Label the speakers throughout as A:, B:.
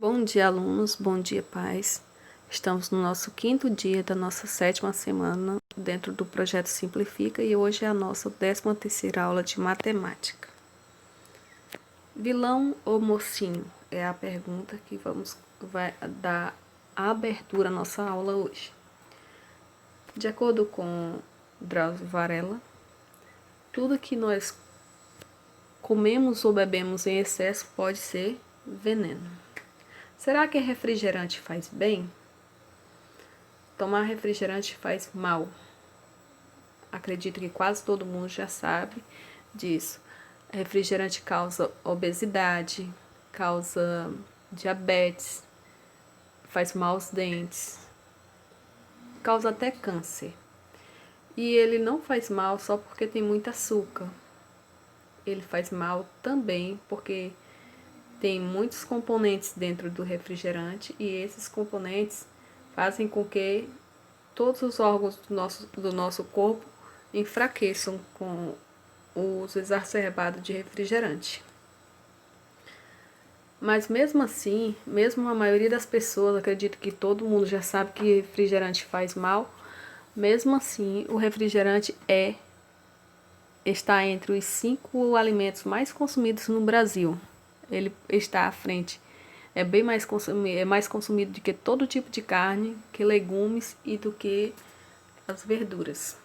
A: Bom dia, alunos. Bom dia, pais. Estamos no nosso 5º dia da nossa 7ª semana dentro do projeto Simplifica e hoje é a nossa 13ª aula de matemática. Vilão ou mocinho? É a pergunta que vai dar a abertura à nossa aula hoje. De acordo com Drauzio Varela, tudo que nós comemos ou bebemos em excesso pode ser veneno. Será que refrigerante faz bem? Tomar refrigerante faz mal. Acredito que quase todo mundo já sabe disso. Refrigerante causa obesidade, causa diabetes, faz mal aos dentes, causa até câncer. E ele não faz mal só porque tem muito açúcar. Ele faz mal também porque tem muitos componentes dentro do refrigerante e esses componentes fazem com que todos os órgãos do nosso corpo enfraqueçam com o uso exacerbado de refrigerante. Mas mesmo assim, mesmo a maioria das pessoas, acredito que todo mundo já sabe que refrigerante faz mal, mesmo assim o refrigerante está entre os 5 alimentos mais consumidos no Brasil. Ele está à frente. É bem mais consumido do que todo tipo de carne, que legumes e do que as verduras.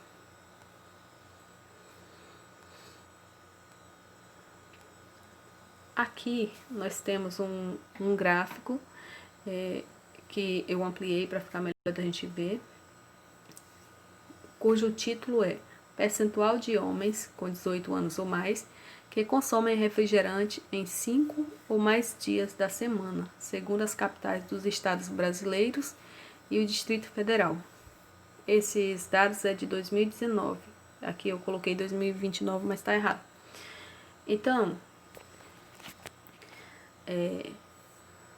A: Aqui nós temos um gráfico que eu ampliei para ficar melhor da gente ver, cujo título é Percentual de homens com 18 anos ou mais que consomem refrigerante em 5 ou mais dias da semana, segundo as capitais dos estados brasileiros e o Distrito Federal. Esses dados é de 2019. Aqui eu coloquei 2029, mas está errado. Então,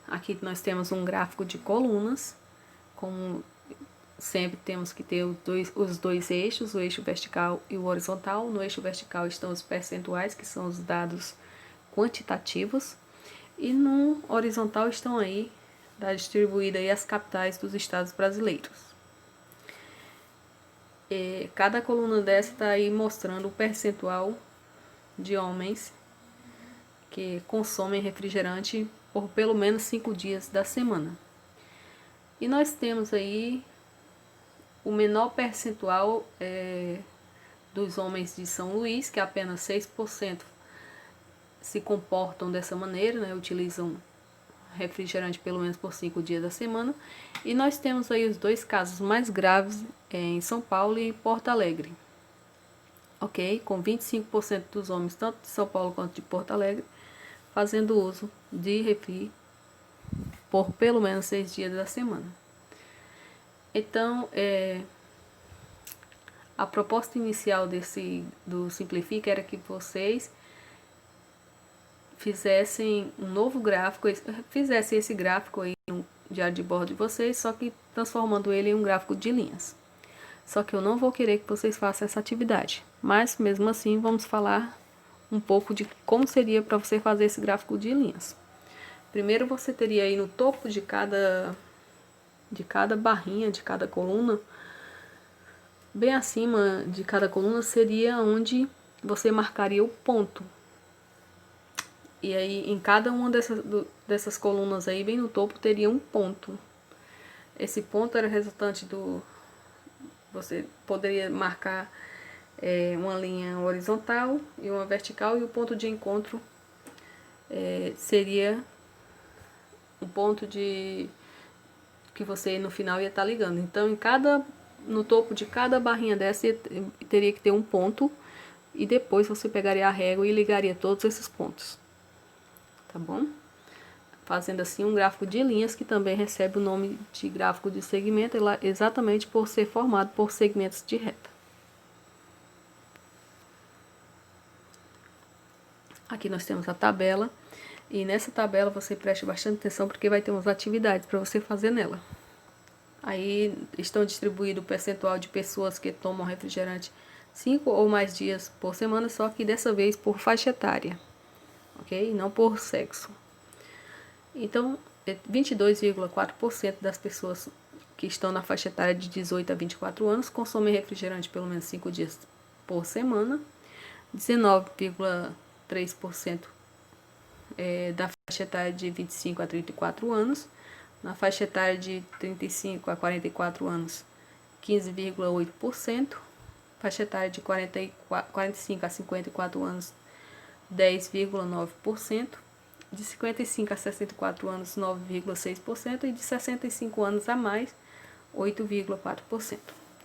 A: aqui nós temos um gráfico de colunas. Como sempre temos que ter os dois eixos, o eixo vertical e o horizontal. No eixo vertical estão os percentuais, que são os dados quantitativos. E no horizontal estão aí, distribuídas aí as capitais dos estados brasileiros. Cada coluna dessa está aí mostrando o percentual de homens que consomem refrigerante por pelo menos 5 dias da semana. E nós temos aí o menor percentual dos homens de São Luís, que apenas 6% se comportam dessa maneira, né, utilizam refrigerante pelo menos por 5 dias da semana. E nós temos aí os dois casos mais graves em São Paulo e em Porto Alegre. Ok? Com 25% dos homens, tanto de São Paulo quanto de Porto Alegre, fazendo uso de refri por pelo menos 6 dias da semana. Então, a proposta inicial do Simplifica era que vocês fizessem um novo gráfico, fizessem esse gráfico aí no diário de bordo de vocês, só que transformando ele em um gráfico de linhas. Só que eu não vou querer que vocês façam essa atividade, mas mesmo assim vamos falar um pouco de como seria para você fazer esse gráfico de linhas. Primeiro você teria aí no topo de cada barrinha, de cada coluna, bem acima de cada coluna seria onde você marcaria o ponto. E aí em cada uma dessas colunas aí, bem no topo, teria um ponto. Esse ponto era resultante você poderia marcar uma linha horizontal e uma vertical, e o ponto de encontro seria um ponto que você no final ia estar ligando. Então no topo de cada barrinha dessa teria que ter um ponto, e depois você pegaria a régua e ligaria todos esses pontos, tá bom? Fazendo assim um gráfico de linhas, que também recebe o nome de gráfico de segmento, exatamente por ser formado por segmentos de reta. Aqui nós temos a tabela, e nessa tabela você preste bastante atenção, porque vai ter umas atividades para você fazer nela. Aí estão distribuídos o percentual de pessoas que tomam refrigerante 5 ou mais dias por semana, só que dessa vez por faixa etária, ok? Não por sexo. Então, 22,4% das pessoas que estão na faixa etária de 18 a 24 anos consomem refrigerante pelo menos 5 dias por semana. 19,3% da faixa etária de 25 a 34 anos. Na faixa etária de 35 a 44 anos, 15,8%. Faixa etária de 45 a 54 anos, 10,9%. De 55 a 64 anos, 9,6%. E de 65 anos a mais, 8,4%.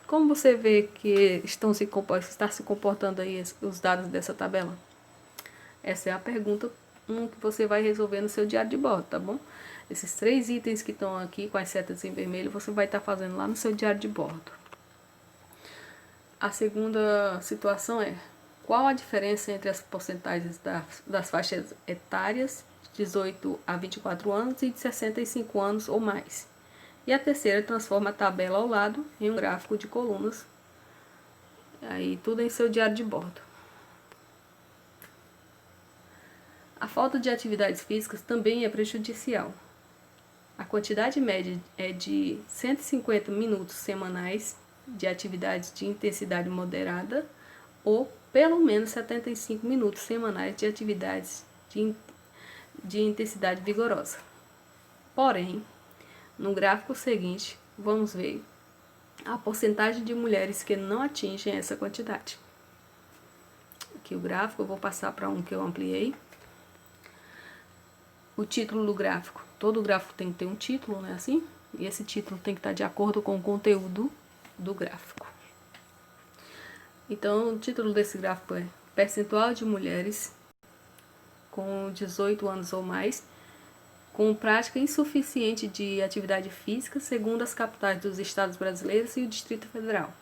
A: Como você vê que está se comportando aí os dados dessa tabela? Essa é a pergunta que você vai resolver no seu diário de bordo, tá bom? Esses 3 itens que estão aqui com as setas em vermelho, você vai estar fazendo lá no seu diário de bordo. A segunda situação é: qual a diferença entre as porcentagens das faixas etárias de 18 a 24 anos e de 65 anos ou mais? E a terceira, transforma a tabela ao lado em um gráfico de colunas. Aí tudo em seu diário de bordo. A falta de atividades físicas também é prejudicial. A quantidade média é de 150 minutos semanais de atividades de intensidade moderada ou pelo menos 75 minutos semanais de atividades de intensidade vigorosa. Porém, no gráfico seguinte, vamos ver a porcentagem de mulheres que não atingem essa quantidade. Aqui o gráfico, eu vou passar para um que eu ampliei. O título do gráfico. Todo gráfico tem que ter um título, né, assim? E esse título tem que estar de acordo com o conteúdo do gráfico. Então, o título desse gráfico é: percentual de mulheres com 18 anos ou mais com prática insuficiente de atividade física, segundo as capitais dos estados brasileiros e o Distrito Federal.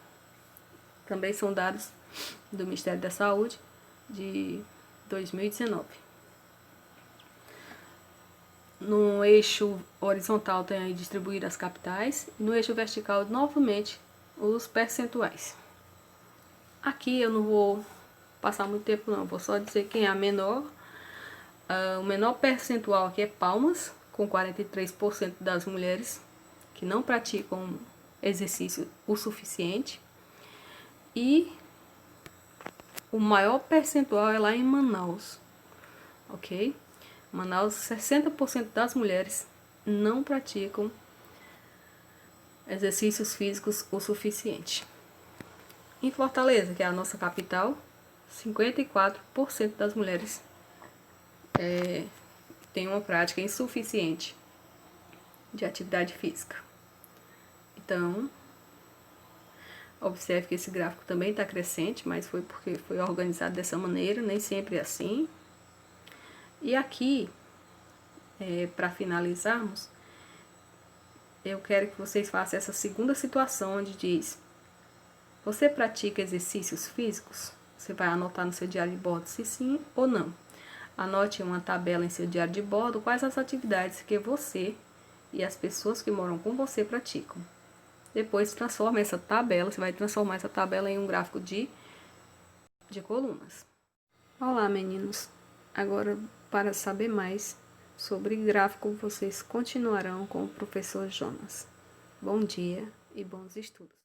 A: Também são dados do Ministério da Saúde de 2019. No eixo horizontal tem aí distribuído as capitais, e no eixo vertical, novamente, os percentuais. Aqui eu não vou passar muito tempo não, vou só dizer quem é a menor. O menor percentual aqui é Palmas, com 43% das mulheres que não praticam exercício o suficiente. E o maior percentual é lá em Manaus, ok? Manaus, 60% das mulheres não praticam exercícios físicos o suficiente. Em Fortaleza, que é a nossa capital, 54% das mulheres têm uma prática insuficiente de atividade física. Então, observe que esse gráfico também está crescente, mas foi porque foi organizado dessa maneira, nem sempre é assim. E aqui, para finalizarmos, eu quero que vocês façam essa segunda situação, onde diz: você pratica exercícios físicos? Você vai anotar no seu diário de bordo se sim ou não. Anote uma tabela em seu diário de bordo quais as atividades que você e as pessoas que moram com você praticam. Depois transforma essa tabela, você vai transformar essa tabela em um gráfico de colunas. Olá, meninos! Agora, para saber mais sobre gráfico, vocês continuarão com o professor Jonas. Bom dia e bons estudos!